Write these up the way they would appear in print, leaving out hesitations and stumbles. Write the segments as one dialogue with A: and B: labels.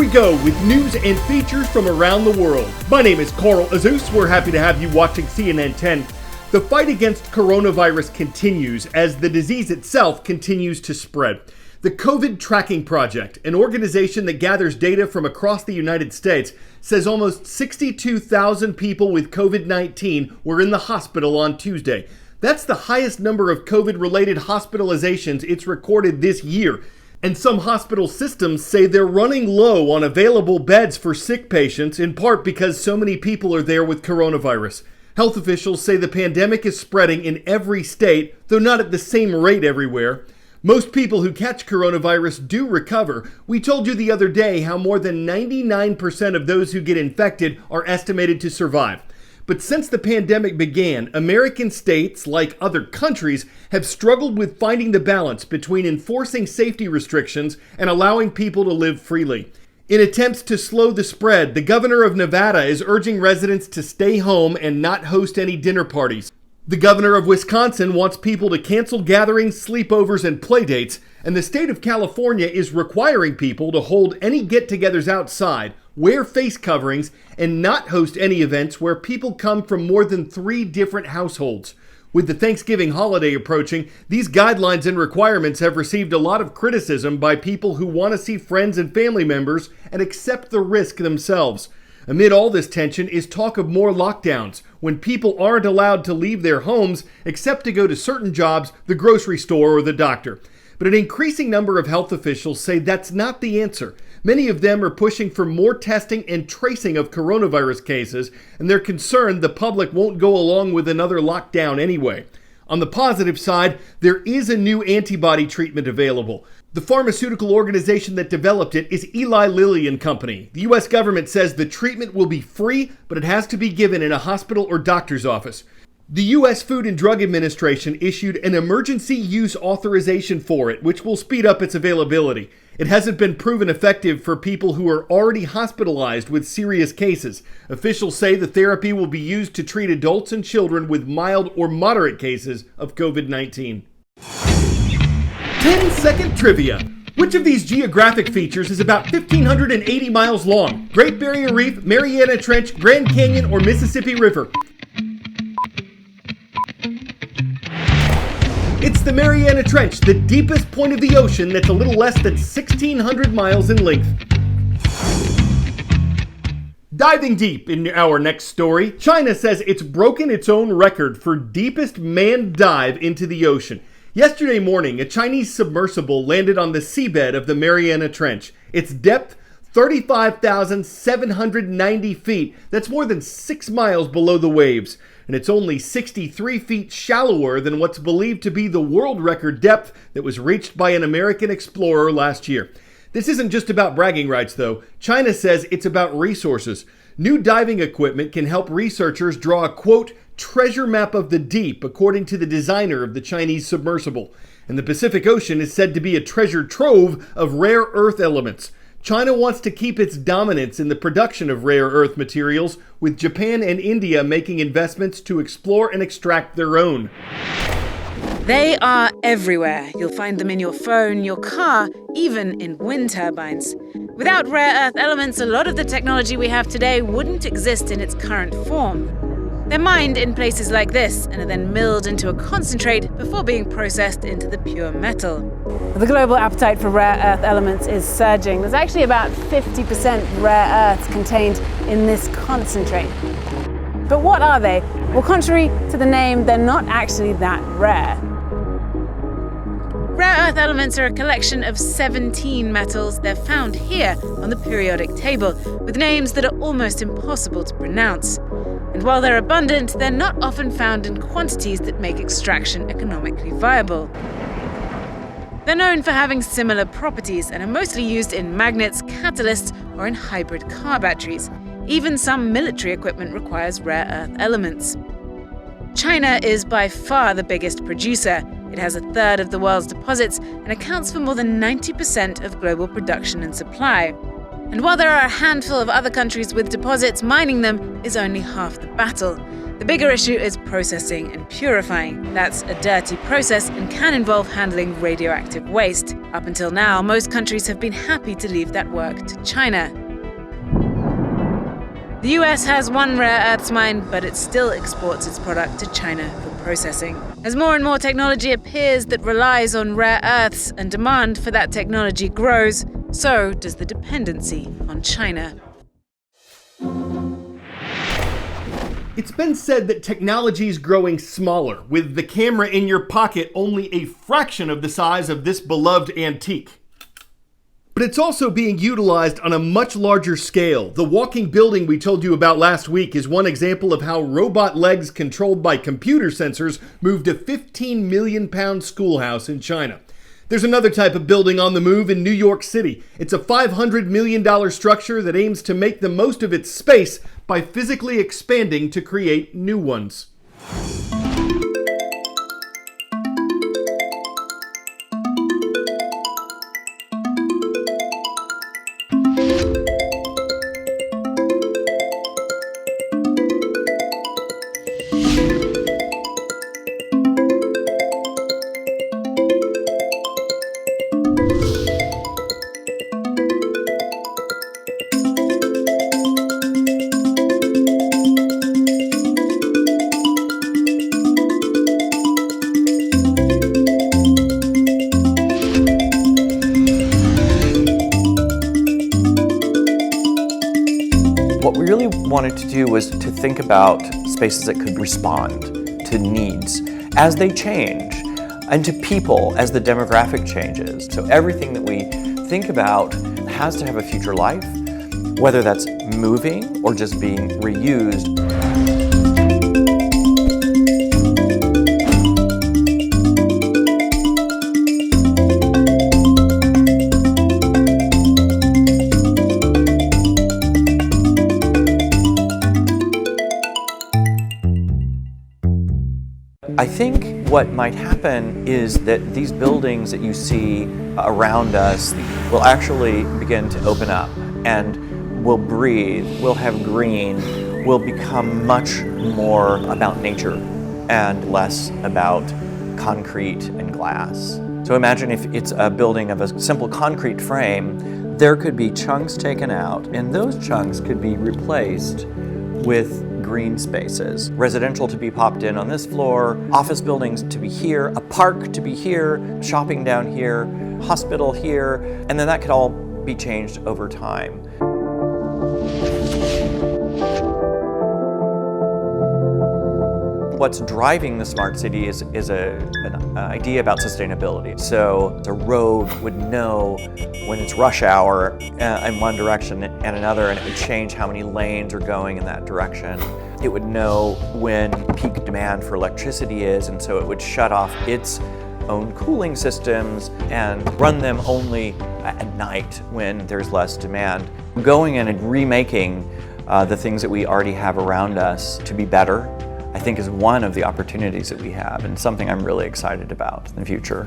A: we go with news and features from around the world. My name is Carl Azus. We're happy to have you watching CNN 10. The fight against coronavirus continues as the disease itself continues to spread. The COVID Tracking Project, an organization that gathers data from across the United States, says almost 62,000 people with COVID-19 were in the hospital on Tuesday. That's the highest number of COVID-related hospitalizations it's recorded this year. And some hospital systems say they're running low on available beds for sick patients, in part because so many people are there with coronavirus. Health officials say the pandemic is spreading in every state, though not at the same rate everywhere. Most people who catch coronavirus do recover. We told you the other day how more than 99% of those who get infected are estimated to survive. But since the pandemic began, American states, like other countries, have struggled with finding the balance between enforcing safety restrictions and allowing people to live freely. In attempts to slow the spread, the governor of Nevada is urging residents to stay home and not host any dinner parties. The governor of Wisconsin wants people to cancel gatherings, sleepovers, and playdates, and the state of California is requiring people to hold any get-togethers outside, wear face coverings, and not host any events where people come from more than 3 different households. With the Thanksgiving holiday approaching, these guidelines and requirements have received a lot of criticism by people who want to see friends and family members and accept the risk themselves. Amid all this tension is talk of more lockdowns, when people aren't allowed to leave their homes except to go to certain jobs, the grocery store, or the doctor. But an increasing number of health officials say that's not the answer. Many of them are pushing for more testing and tracing of coronavirus cases, and they're concerned the public won't go along with another lockdown anyway. On the positive side, there is a new antibody treatment available. The pharmaceutical organization that developed it is Eli Lilly and Company. The U.S. government says the treatment will be free, but it has to be given in a hospital or doctor's office. The U.S. Food and Drug Administration issued an emergency use authorization for it, which will speed up its availability. It hasn't been proven effective for people who are already hospitalized with serious cases. Officials say the therapy will be used to treat adults and children with mild or moderate cases of COVID-19. 10-second trivia. Which of these geographic features is about 1,580 miles long? Great Barrier Reef, Mariana Trench, Grand Canyon, or Mississippi River? It's the Mariana Trench, the deepest point of the ocean that's a little less than 1,600 miles in length. Diving deep in our next story, China says it's broken its own record for deepest manned dive into the ocean. Yesterday morning, a Chinese submersible landed on the seabed of the Mariana Trench. Its depth, 35,790 feet. That's more than 6 miles below the waves. And it's only 63 feet shallower than what's believed to be the world record depth that was reached by an American explorer last year. This isn't just about bragging rights, though. China says it's about resources. New diving equipment can help researchers draw a, quote, treasure map of the deep, according to the designer of the Chinese submersible. And the Pacific Ocean is said to be a treasure trove of rare earth elements. China wants to keep its dominance in the production of rare earth materials, with Japan and India making investments to explore and extract their own.
B: They are everywhere. You'll find them in your phone, your car, even in wind turbines. Without rare earth elements, a lot of the technology we have today wouldn't exist in its current form. They're mined in places like this and are then milled into a concentrate before being processed into the pure metal.
C: The global appetite for rare earth elements is surging. There's actually about 50% rare earths contained in this concentrate. But what are they? Well, contrary to the name, they're not actually that rare.
B: Rare earth elements are a collection of 17 metals. They're found here on the periodic table, with names that are almost impossible to pronounce. And while they're abundant, they're not often found in quantities that make extraction economically viable. They're known for having similar properties and are mostly used in magnets, catalysts, or in hybrid car batteries. Even some military equipment requires rare earth elements. China is by far the biggest producer. It has 1/3 of the world's deposits and accounts for more than 90% of global production and supply. And while there are a handful of other countries with deposits, mining them is only half the battle. The bigger issue is processing and purifying. That's a dirty process and can involve handling radioactive waste. Up until now, most countries have been happy to leave that work to China. The US has one rare earths mine, but it still exports its product to China for processing. As more and more technology appears that relies on rare earths and demand for that technology grows, so does the dependency on China.
A: It's been said that technology is growing smaller, with the camera in your pocket only a fraction of the size of this beloved antique. But it's also being utilized on a much larger scale. The walking building we told you about last week is one example of how robot legs controlled by computer sensors moved a 15 million pound schoolhouse in China. There's another type of building on the move in New York City. It's a $500 million structure that aims to make the most of its space by physically expanding to create new ones.
D: What we really wanted to do was to think about spaces that could respond to needs as they change and to people as the demographic changes. So everything that we think about has to have a future life, whether that's moving or just being reused. I think what might happen is that these buildings that you see around us will actually begin to open up and will breathe, will have green, will become much more about nature and less about concrete and glass. So imagine if it's a building of a simple concrete frame, there could be chunks taken out and those chunks could be replaced with green spaces. Residential to be popped in on this floor, office buildings to be here, a park to be here, shopping down here, hospital here, and then that could all be changed over time. What's driving the smart city is an idea about sustainability. So the road would know when it's rush hour in one direction and another, and it would change how many lanes are going in that direction. It would know when peak demand for electricity is, and so it would shut off its own cooling systems and run them only at night when there's less demand. Going in and remaking the things that we already have around us to be better, I think, is one of the opportunities that we have and something I'm really excited about in the future.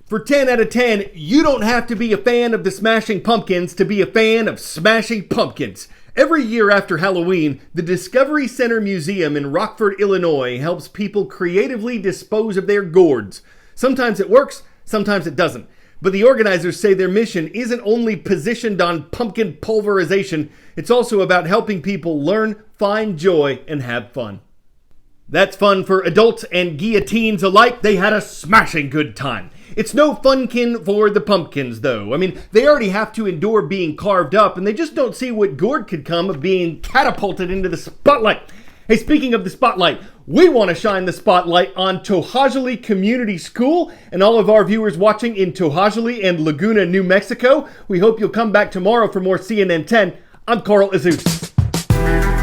A: For 10 out of 10, you don't have to be a fan of the Smashing Pumpkins to be a fan of Smashing Pumpkins. Every year after Halloween, the Discovery Center Museum in Rockford, Illinois helps people creatively dispose of their gourds. Sometimes it works, sometimes it doesn't. But the organizers say their mission isn't only positioned on pumpkin pulverization, it's also about helping people learn, find joy, and have fun. That's fun for adults and guillotines alike. They had a smashing good time. It's no funkin for the pumpkins, though. I mean, they already have to endure being carved up, and they just don't see what gourd could come of being catapulted into the spotlight. Hey, speaking of the spotlight, we want to shine the spotlight on To'Hajiilee Community School and all of our viewers watching in To'Hajiilee and Laguna, New Mexico. We hope you'll come back tomorrow for more CNN 10. I'm Carl Azus.